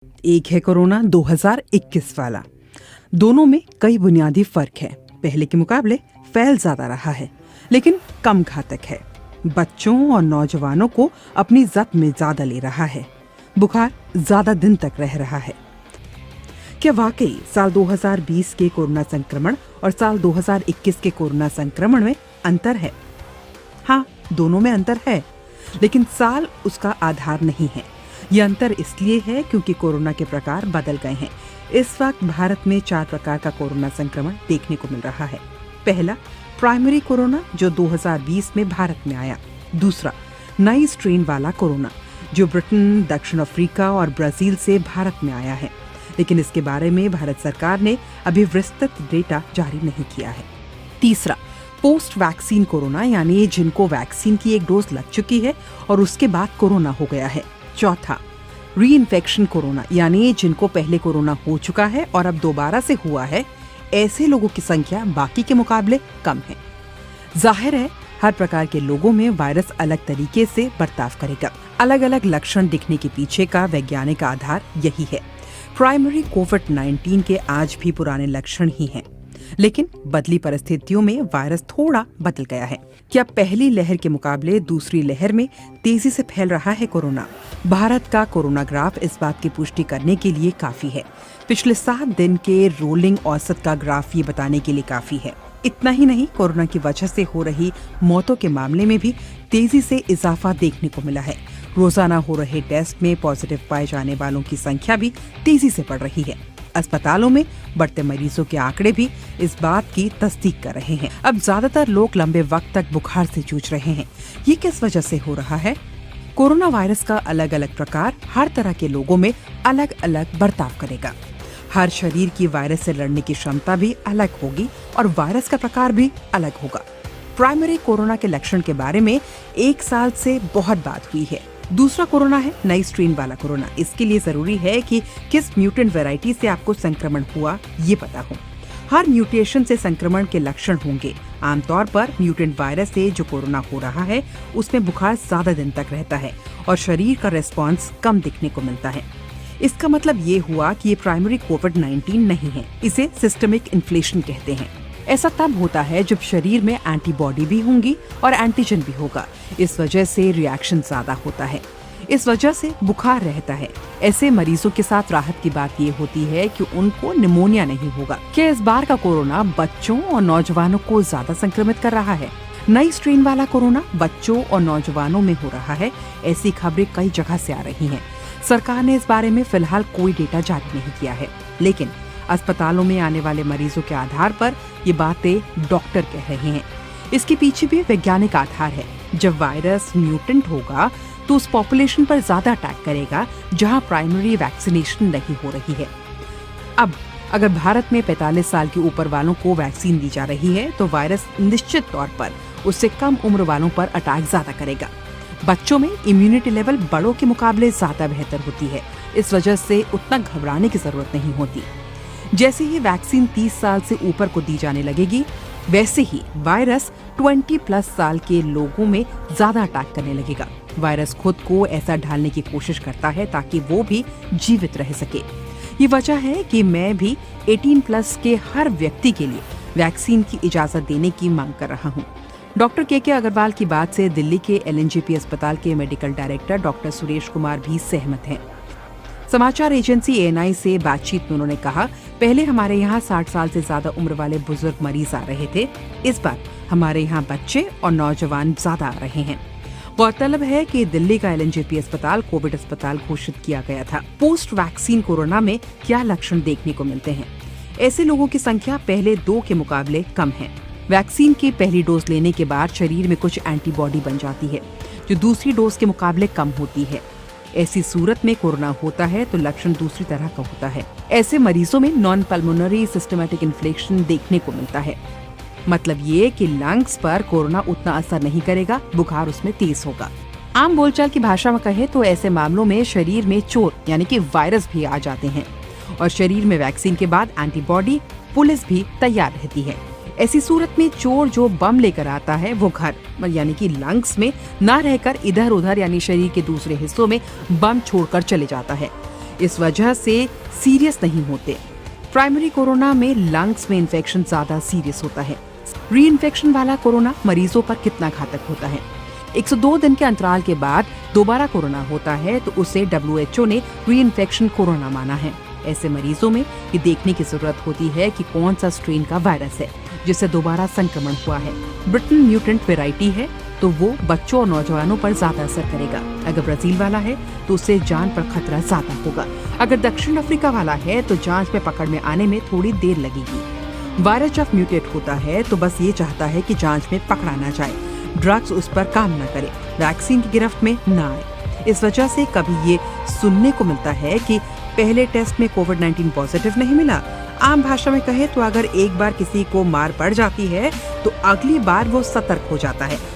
एक है कोरोना 2021 वाला। दोनों में कई बुनियादी फर्क है। पहले के मुकाबले फैल ज्यादा रहा है, लेकिन कम घातक है। बच्चों और नौजवानों को अपनी जद में ज्यादा ले रहा है। बुखार ज्यादा दिन तक रह रहा है। क्या वाकई साल 2020 के कोरोना संक्रमण और साल 2021 के कोरोना संक्रमण में अंतर है? हाँ, दोनों में अंतर है, लेकिन साल उसका आधार नहीं है। यह अंतर इसलिए है क्योंकि कोरोना के प्रकार बदल गए हैं। इस वक्त भारत में 4 प्रकार का कोरोना संक्रमण देखने को मिल रहा है। पहला, प्राइमरी कोरोना, जो 2020 में भारत में आया। दूसरा, नई स्ट्रेन वाला कोरोना, जो ब्रिटेन, दक्षिण अफ्रीका और ब्राजील से भारत में आया है, लेकिन इसके बारे में भारत सरकार ने अभी विस्तृत डेटा जारी नहीं किया है। तीसरा, पोस्ट वैक्सीन कोरोना, यानी जिनको वैक्सीन की एक डोज लग चुकी है और उसके बाद कोरोना हो गया है। चौथा, री इन्फेक्शन कोरोना, यानी जिनको पहले कोरोना हो चुका है और अब दोबारा से हुआ है। ऐसे लोगों की संख्या बाकी के मुकाबले कम है। जाहिर है, हर प्रकार के लोगों में वायरस अलग तरीके से बर्ताव करेगा। अलग अलग लक्षण दिखने के पीछे का वैज्ञानिक आधार यही है। प्राइमरी कोविड-19 के आज भी पुराने लक्षण ही हैं, लेकिन बदली परिस्थितियों में वायरस थोड़ा बदल गया है। क्या पहली लहर के मुकाबले दूसरी लहर में तेजी से फैल रहा है कोरोना? भारत का कोरोना ग्राफ इस बात की पुष्टि करने के लिए काफी है। पिछले 7 दिन के रोलिंग औसत का ग्राफ ये बताने के लिए काफी है। इतना ही नहीं, कोरोना की वजह से हो रही मौतों के मामले में भी तेजी से इजाफा देखने को मिला है। रोजाना हो रहे टेस्ट में पॉजिटिव पाए जाने वालों की संख्या भी तेजी से बढ़ रही है। अस्पतालों में बढ़ते मरीजों के आंकड़े भी इस बात की तस्दीक कर रहे हैं। अब ज्यादातर लोग लंबे वक्त तक बुखार से जूझ रहे हैं। ये किस वजह से हो रहा है? कोरोना वायरस का अलग अलग प्रकार हर तरह के लोगों में अलग अलग बर्ताव करेगा। हर शरीर की वायरस से लड़ने की क्षमता भी अलग होगी और वायरस का प्रकार भी अलग होगा। प्राइमरी कोरोना के लक्षण के बारे में 1 साल से बहुत बात हुई है। दूसरा कोरोना है नई स्ट्रेन वाला कोरोना। इसके लिए जरूरी है कि किस म्यूटेंट वैरायटी से आपको संक्रमण हुआ ये पता हो। हर म्यूटेशन से संक्रमण के लक्षण होंगे। आमतौर पर म्यूटेंट वायरस से जो कोरोना हो रहा है उसमें बुखार ज्यादा दिन तक रहता है और शरीर का रिस्पॉन्स कम दिखने को मिलता है। इसका मतलब ये हुआ कि ये प्राइमरी कोविड-19 नहीं है। इसे सिस्टमिक इन्फ्लेशन कहते हैं। ऐसा तब होता है जब शरीर में एंटीबॉडी भी होंगी और एंटीजन भी होगा। इस वजह से रिएक्शन ज्यादा होता है। इस वजह से बुखार रहता है। ऐसे मरीजों के साथ राहत की बात ये होती है कि उनको निमोनिया नहीं होगा। क्या इस बार का कोरोना बच्चों और नौजवानों को ज्यादा संक्रमित कर रहा है? नई स्ट्रेन वाला कोरोना बच्चों और नौजवानों में हो रहा है, ऐसी खबरें कई जगह से आ रही हैं। सरकार ने इस बारे में फिलहाल कोई डेटा जारी नहीं किया है, लेकिन अस्पतालों में आने वाले मरीजों के आधार पर ये बातें डॉक्टर कह रहे हैं। इसके पीछे भी वैज्ञानिक आधार है। जब वायरस म्यूटेंट होगा तो उस पॉपुलेशन पर ज्यादा अटैक करेगा जहां प्राइमरी वैक्सीनेशन नहीं हो रही है। अब अगर भारत में 45 साल के ऊपर वालों को वैक्सीन दी जा रही है तो वायरस निश्चित तौर पर उससे कम उम्र वालों पर अटैक ज्यादा करेगा। बच्चों में इम्यूनिटी लेवल बड़ों के मुकाबले ज्यादा बेहतर होती है। इस वजह से उतना घबराने की जरूरत नहीं होती। जैसे ही वैक्सीन 30 साल से ऊपर को दी जाने लगेगी, वैसे ही वायरस 20+ साल के लोगों में ज्यादा अटैक करने लगेगा। वायरस खुद को ऐसा ढालने की कोशिश करता है ताकि वो भी जीवित रह सके। ये वजह है कि मैं भी 18+ के हर व्यक्ति के लिए वैक्सीन की इजाजत देने की मांग कर रहा हूँ। डॉक्टर के अग्रवाल की बात से दिल्ली के LNJP अस्पताल के medical director doctor Suresh Kumar भी सहमत हैं। समाचार एजेंसी ANI से बातचीत में उन्होंने कहा, पहले हमारे यहाँ 60 साल से ज्यादा उम्र वाले बुजुर्ग मरीज आ रहे थे। इस बार हमारे यहाँ बच्चे और नौजवान ज्यादा आ रहे हैं। गौरतलब है कि दिल्ली का LNJP अस्पताल कोविड अस्पताल घोषित किया गया था। पोस्ट वैक्सीन कोरोना में क्या लक्षण देखने को मिलते हैं? ऐसे लोगों की संख्या पहले 2 के मुकाबले कम है। वैक्सीन की पहली डोज लेने के बाद शरीर में कुछ एंटीबॉडी बन जाती है, जो दूसरी डोज के मुकाबले कम होती है। ऐसी सूरत में कोरोना होता है तो लक्षण दूसरी तरह का होता है। ऐसे मरीजों में नॉन पल्मोनरी सिस्टमैटिक इन्फ्लेशन देखने को मिलता है। मतलब ये कि लंग्स पर कोरोना उतना असर नहीं करेगा, बुखार उसमें तेज होगा। आम बोलचाल की भाषा में कहे तो ऐसे मामलों में शरीर में चोर यानी कि वायरस भी आ जाते हैं और शरीर में वैक्सीन के बाद एंटीबॉडी पुलिस भी तैयार रहती है। ऐसी सूरत में चोर जो बम लेकर आता है वो घर यानी कि लंग्स में न रहकर इधर उधर यानी शरीर के दूसरे हिस्सों में बम छोड़कर चले जाता है। इस वजह से सीरियस नहीं होते। प्राइमरी कोरोना में लंग्स में इन्फेक्शन ज्यादा सीरियस होता है। री इन्फेक्शन वाला कोरोना मरीजों पर कितना घातक होता है? 102 दिन के अंतराल के बाद दोबारा कोरोना होता है तो उसे WHO ने री इन्फेक्शन कोरोना माना है। ऐसे मरीजों में ये देखने की जरूरत होती है कि कौन सा स्ट्रेन का वायरस है जिससे दोबारा संक्रमण हुआ है। ब्रिटेन म्यूटेंट वेराइटी है तो वो बच्चों और नौजवानों पर ज्यादा असर करेगा। अगर ब्राजील वाला है तो उससे जान पर खतरा ज्यादा होगा। अगर दक्षिण अफ्रीका वाला है तो जांच में पकड़ में आने में थोड़ी देर लगेगी। वायरस जब म्यूटेट होता है तो बस ये चाहता है कि जांच में पकड़ा ना जाए, ड्रग्स उस पर काम न करे, वैक्सीन की गिरफ्त में ना आए। इस वजह से कभी ये सुनने को मिलता है कि पहले टेस्ट में कोविड-19 पॉजिटिव नहीं मिला। आम भाषा में कहे तो अगर एक बार किसी को मार पड़ जाती है तो अगली बार वो सतर्क हो जाता है